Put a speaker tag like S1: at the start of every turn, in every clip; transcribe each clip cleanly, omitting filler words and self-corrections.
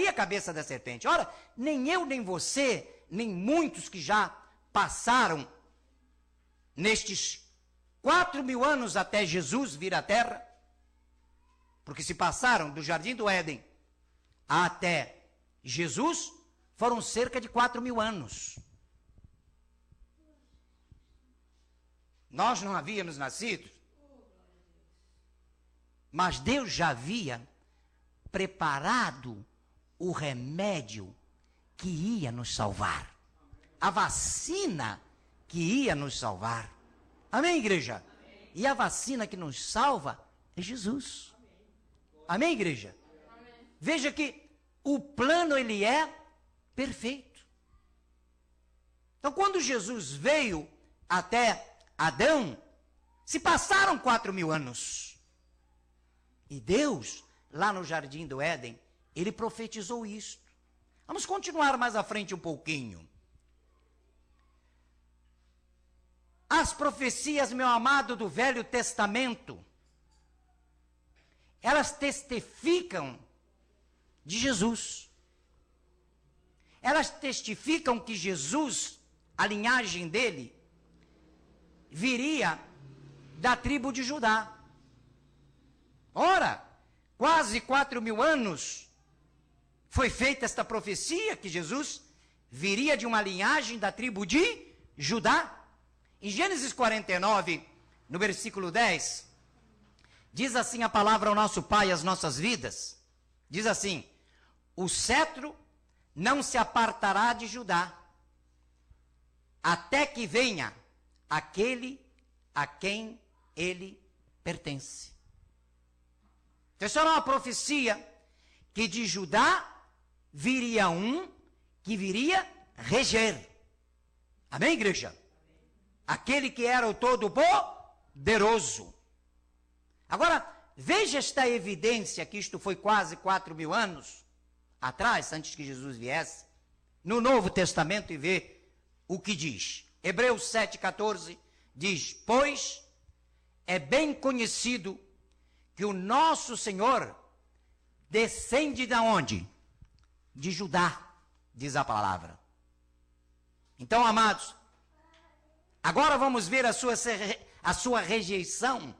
S1: a cabeça da serpente. Ora, nem eu, nem você, nem muitos que já passaram nestes 4.000 anos até Jesus vir à Terra, porque se passaram do Jardim do Éden até Jesus, foram cerca de 4.000 anos. Nós não havíamos nascido, mas Deus já havia preparado o remédio que ia nos salvar, a vacina que ia nos salvar. Amém, igreja? Amém. E a vacina que nos salva é Jesus. Amém, igreja? Amém. Veja que o plano, ele é perfeito. Então, quando Jesus veio até Adão, se passaram 4.000 anos. E Deus, lá no Jardim do Éden, ele profetizou isto. Vamos continuar mais à frente um pouquinho. As profecias, meu amado, do Velho Testamento, elas testificam de Jesus. Elas testificam que Jesus, a linhagem dele, viria da tribo de Judá. Ora, quase 4.000 anos foi feita esta profecia que Jesus viria de uma linhagem da tribo de Judá. Em Gênesis 49, no versículo 10, diz assim a palavra ao nosso Pai e às nossas vidas. Diz assim: o cetro não se apartará de Judá, até que venha aquele a quem ele pertence. Então, isso era uma profecia que de Judá viria um que viria reger. Amém, igreja? Amém. Aquele que era o Todo-Poderoso. Agora, veja esta evidência, que isto foi quase 4.000 anos atrás, antes que Jesus viesse, no Novo Testamento, e vê o que diz. Hebreus 7,14 diz: pois é bem conhecido que o nosso Senhor descende de onde? De Judá, diz a palavra. Então, amados, agora vamos ver a sua rejeição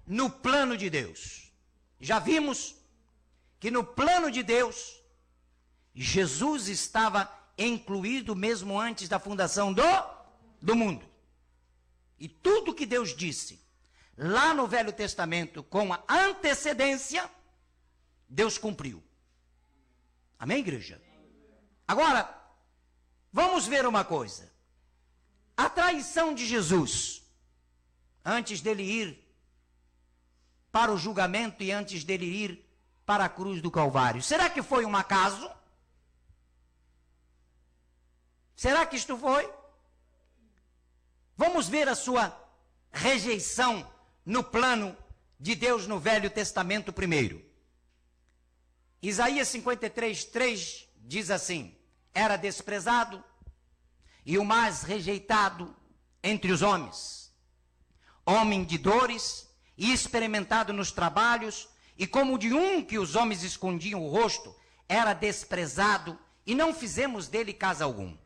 S1: no plano de Deus. Já vimos que no plano de Deus, Jesus estava incluído mesmo antes da fundação do mundo. E tudo que Deus disse lá no Velho Testamento com a antecedência, Deus cumpriu. Amém, igreja? Agora, vamos ver uma coisa. A traição de Jesus, antes dele ir para o julgamento e antes dele ir para a cruz do Calvário, será que foi um acaso? Será que isto foi? Vamos ver a sua rejeição no plano de Deus no Velho Testamento primeiro. Isaías 53:3 diz assim: era desprezado e o mais rejeitado entre os homens, homem de dores e experimentado nos trabalhos, e como de um que os homens escondiam o rosto, era desprezado e não fizemos dele caso algum.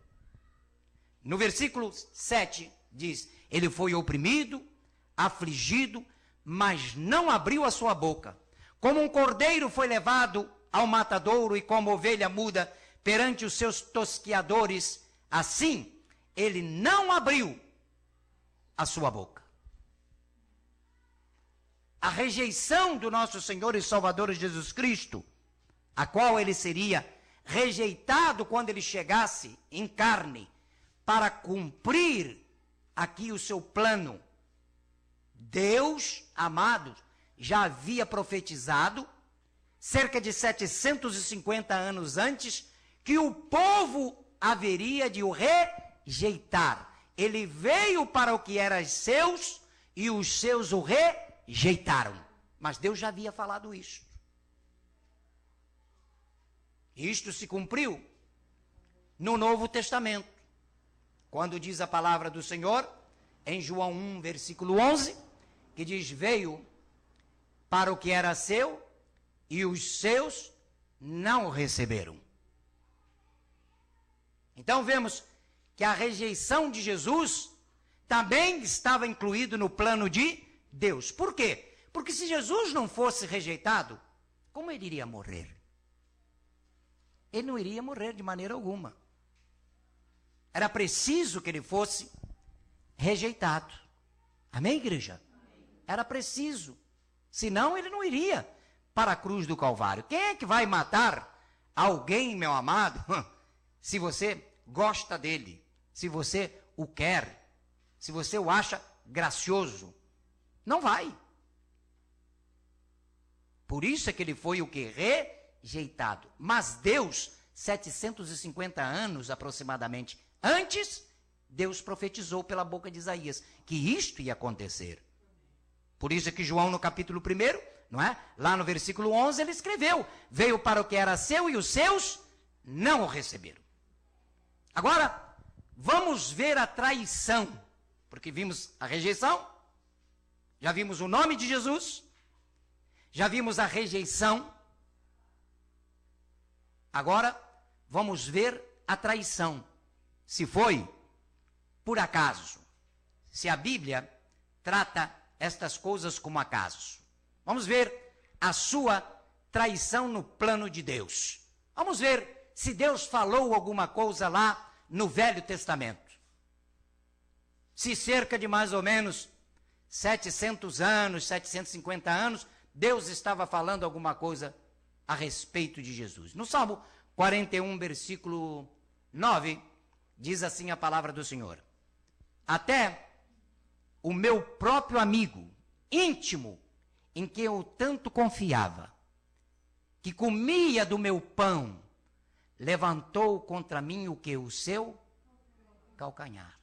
S1: No versículo 7 diz: ele foi oprimido, afligido, mas não abriu a sua boca. Como um cordeiro foi levado ao matadouro e como ovelha muda perante os seus tosquiadores, assim ele não abriu a sua boca. A rejeição do nosso Senhor e Salvador Jesus Cristo, a qual ele seria rejeitado quando ele chegasse em carne, para cumprir aqui o seu plano. Deus, amados, já havia profetizado, cerca de 750 anos antes, que o povo haveria de o rejeitar. Ele veio para o que era seus e os seus o rejeitaram. Mas Deus já havia falado isto. Isto se cumpriu no Novo Testamento, quando diz a palavra do Senhor, em João 1, versículo 11, que diz: veio para o que era seu, e os seus não o receberam. Então vemos que a rejeição de Jesus também estava incluído no plano de Deus. Por quê? Porque se Jesus não fosse rejeitado, como ele iria morrer? Ele não iria morrer de maneira alguma. Era preciso que ele fosse rejeitado. Amém, igreja? Era preciso. Senão ele não iria para a cruz do Calvário. Quem é que vai matar alguém, meu amado, se você gosta dele, se você o quer, se você o acha gracioso? Não vai. Por isso é que ele foi o que? Rejeitado. Mas Deus, 750 anos aproximadamente antes, Deus profetizou pela boca de Isaías que isto ia acontecer. Por isso é que João, no capítulo 1, não é? Lá no versículo 11, ele escreveu: veio para o que era seu e os seus não o receberam. Agora, vamos ver a traição, porque vimos a rejeição, já vimos o nome de Jesus, já vimos a rejeição. Agora, vamos ver a traição. Se foi por acaso, se a Bíblia trata estas coisas como acaso. Vamos ver a sua traição no plano de Deus. Vamos ver se Deus falou alguma coisa lá no Velho Testamento. Se cerca de mais ou menos 700 anos, 750 anos, Deus estava falando alguma coisa a respeito de Jesus. No Salmo 41, versículo 9, diz assim a palavra do Senhor: até o meu próprio amigo, íntimo, em quem eu tanto confiava, que comia do meu pão, levantou contra mim o que? O seu calcanhar.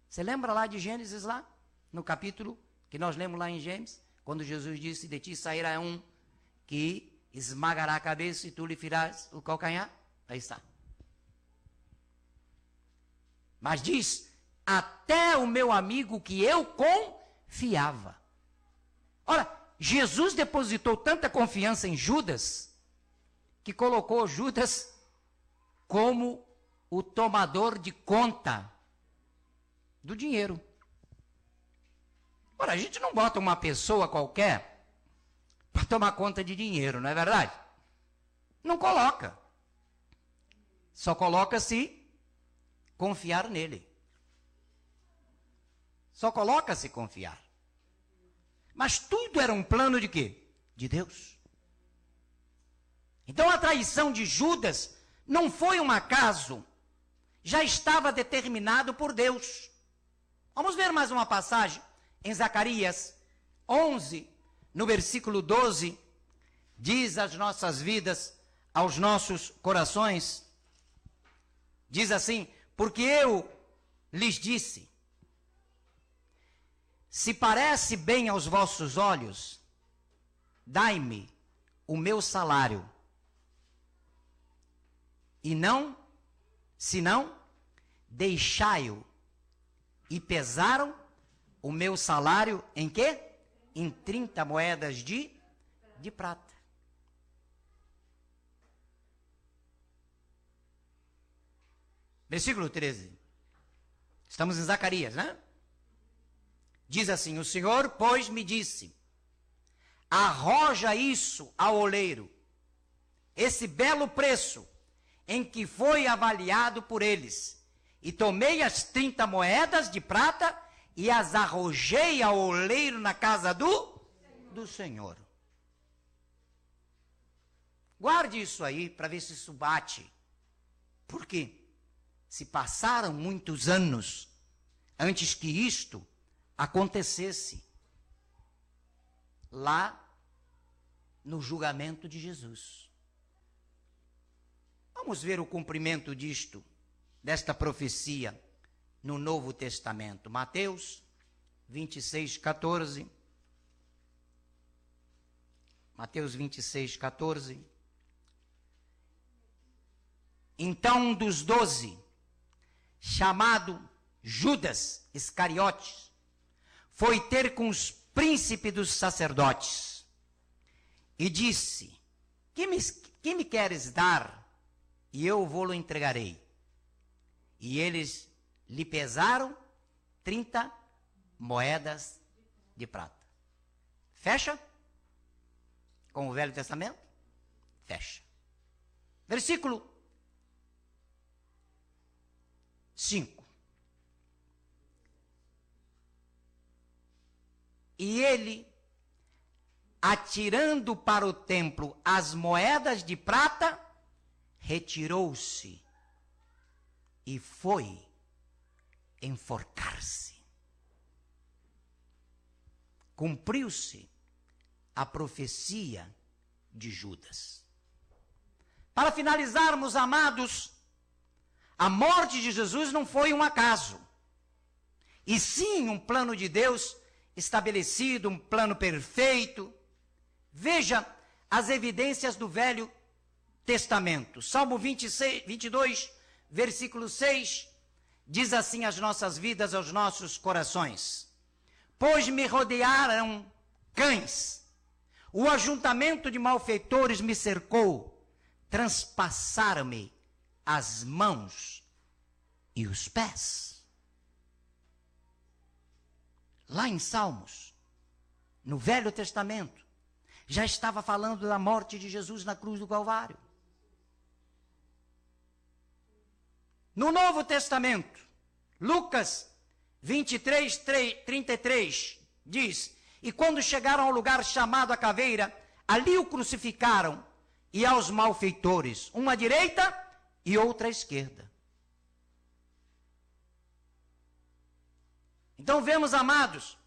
S1: Você lembra lá de Gênesis, lá, no capítulo que nós lemos lá em Gênesis, quando Jesus disse: de ti sairá um que esmagará a cabeça e tu lhe ferirás o calcanhar? Aí está. Mas diz: até o meu amigo que eu confiava. Ora, Jesus depositou tanta confiança em Judas, que colocou Judas como o tomador de conta do dinheiro. Ora, a gente não bota uma pessoa qualquer para tomar conta de dinheiro, não é verdade? Não coloca. Só coloca se confiar nele. Só coloca se confiar. Mas tudo era um plano de quê? De Deus. Então a traição de Judas não foi um acaso. Já estava determinado por Deus. Vamos ver mais uma passagem em Zacarias 11, no versículo 12. Diz às nossas vidas, aos nossos corações. Diz assim: porque eu lhes disse: se parece bem aos vossos olhos, dai-me o meu salário. E não, senão, deixai-o. E pesaram o meu salário em quê? Em 30 moedas de prata. Versículo 13. Estamos em Zacarias, né? Diz assim: o Senhor, pois, me disse: arroja isso ao oleiro, esse belo preço em que foi avaliado por eles. E tomei as 30 moedas de prata e as arrojei ao oleiro na casa do Senhor. Guarde isso aí para ver se isso bate. Por quê? Se passaram muitos anos antes que isto acontecesse lá no julgamento de Jesus. Vamos ver o cumprimento disto, desta profecia, no Novo Testamento. Mateus 26, 14. Mateus 26, 14. Então um dos 12, chamado Judas Iscariotes, foi ter com os príncipes dos sacerdotes e disse: que me queres dar? E eu vou-lo entregarei. E eles lhe pesaram 30 moedas de prata. Fecha? Com o Velho Testamento? Fecha. Versículo 5. E ele, atirando para o templo as moedas de prata, retirou-se e foi enforcar-se. Cumpriu-se a profecia de Judas. Para finalizarmos, amados, a morte de Jesus não foi um acaso, e sim um plano de Deus estabelecido, um plano perfeito. Veja as evidências do Velho Testamento. Salmo 22, versículo 6, diz assim às nossas vidas, aos nossos corações: pois me rodearam cães, o ajuntamento de malfeitores me cercou, transpassaram-me as mãos e os pés. Lá em Salmos, no Velho Testamento, já estava falando da morte de Jesus na cruz do Calvário. No Novo Testamento, Lucas 23, 33, diz: e quando chegaram ao lugar chamado a Caveira, ali o crucificaram, e aos malfeitores, uma à direita e outra à esquerda. Então vemos, amados,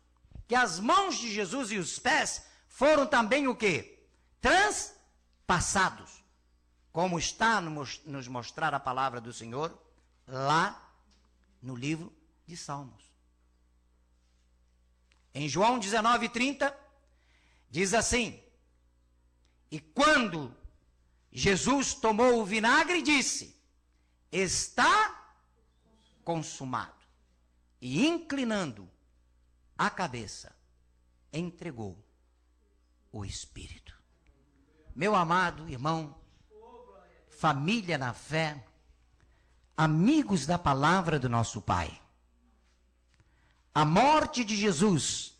S1: que as mãos de Jesus e os pés foram também o quê? Transpassados, como está nos mostrar a palavra do Senhor lá no livro de Salmos. Em João 19:30, diz assim: e quando Jesus tomou o vinagre, disse: está consumado. E inclinando a cabeça, entregou o Espírito. Meu amado irmão, família na fé, amigos da palavra do nosso Pai, a morte de Jesus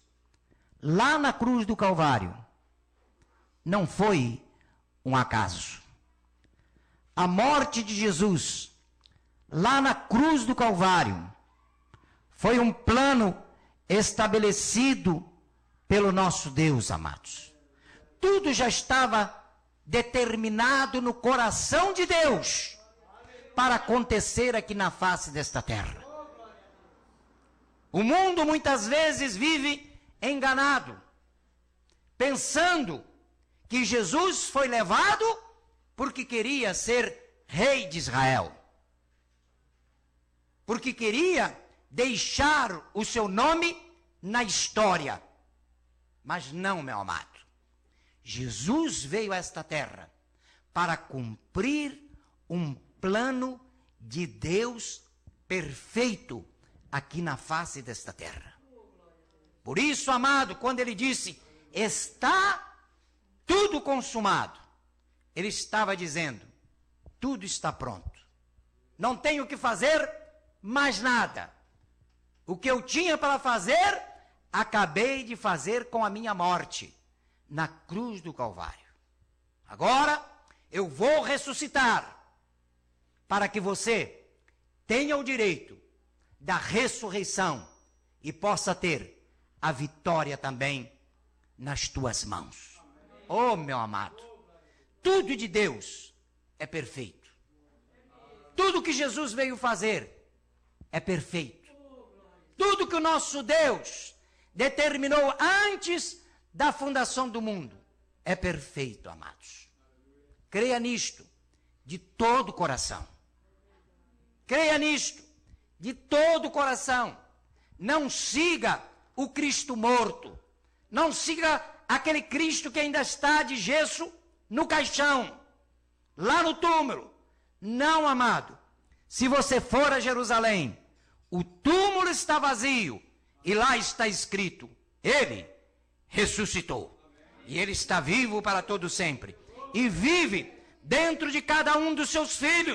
S1: lá na cruz do Calvário não foi um acaso. A morte de Jesus lá na cruz do Calvário foi um plano estabelecido pelo nosso Deus, amados. Tudo já estava determinado no coração de Deus para acontecer aqui na face desta terra. O mundo muitas vezes vive enganado, pensando que Jesus foi levado porque queria ser rei de Israel, porque queria deixar o seu nome na história. Mas não, meu amado. Jesus veio a esta terra para cumprir um plano de Deus perfeito aqui na face desta terra. Por isso, amado, quando ele disse: está tudo consumado, ele estava dizendo: tudo está pronto. Não tenho o que fazer mais nada. O que eu tinha para fazer, acabei de fazer com a minha morte na cruz do Calvário. Agora eu vou ressuscitar para que você tenha o direito da ressurreição e possa ter a vitória também nas tuas mãos. Oh, meu amado, tudo de Deus é perfeito. Tudo que Jesus veio fazer é perfeito. Tudo que o nosso Deus determinou antes da fundação do mundo é perfeito, amados. Creia nisto de todo o coração. Creia nisto de todo o coração. Não siga o Cristo morto. Não siga aquele Cristo que ainda está de gesso no caixão, lá no túmulo. Não, amado. Se você for a Jerusalém, o túmulo está vazio e lá está escrito: ele ressuscitou. E ele está vivo para todo sempre. E vive dentro de cada um dos seus filhos.